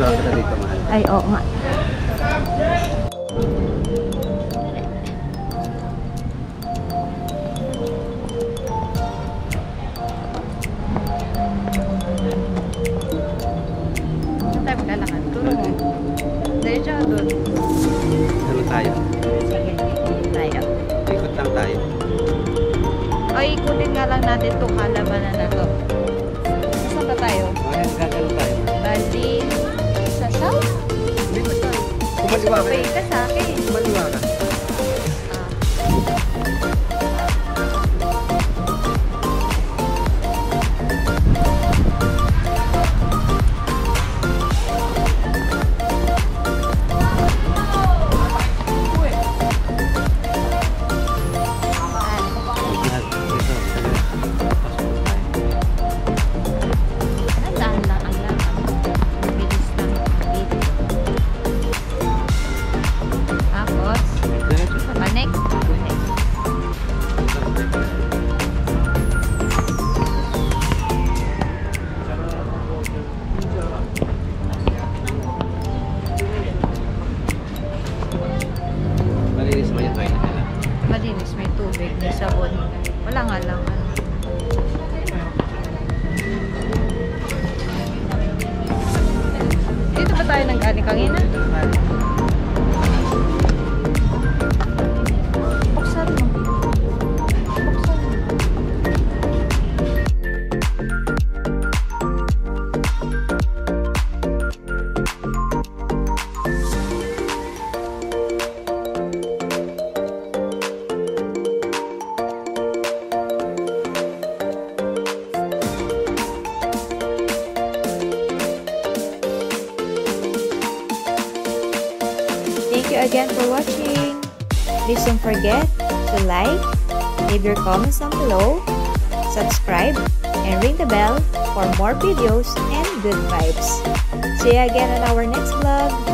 Picture kita dito, mahal. Ay, oo nga. Saan tayo maglalakad? Turo mo. Diretso ka doon. Ano tayo? Sige, tayo. Ikot lang tayo. O, ikutin nga lang natin itong halabanan na to. Saan ba tayo? Mahal, gagano tayo. Bali, sa south? Hindi ba tayo? Kumaliwa ka. Sabay ka sa akin. Kumaliwa ka. Malinis, may tubig, may sabon. Wala nga lang. Dito ba tayo nag-aling kanina? Buksan mo. Buksan mo. Thank you again for watching. Please don't forget to like, leave your comments down below, subscribe, and ring the bell for more videos and good vibes. See you again on our next vlog.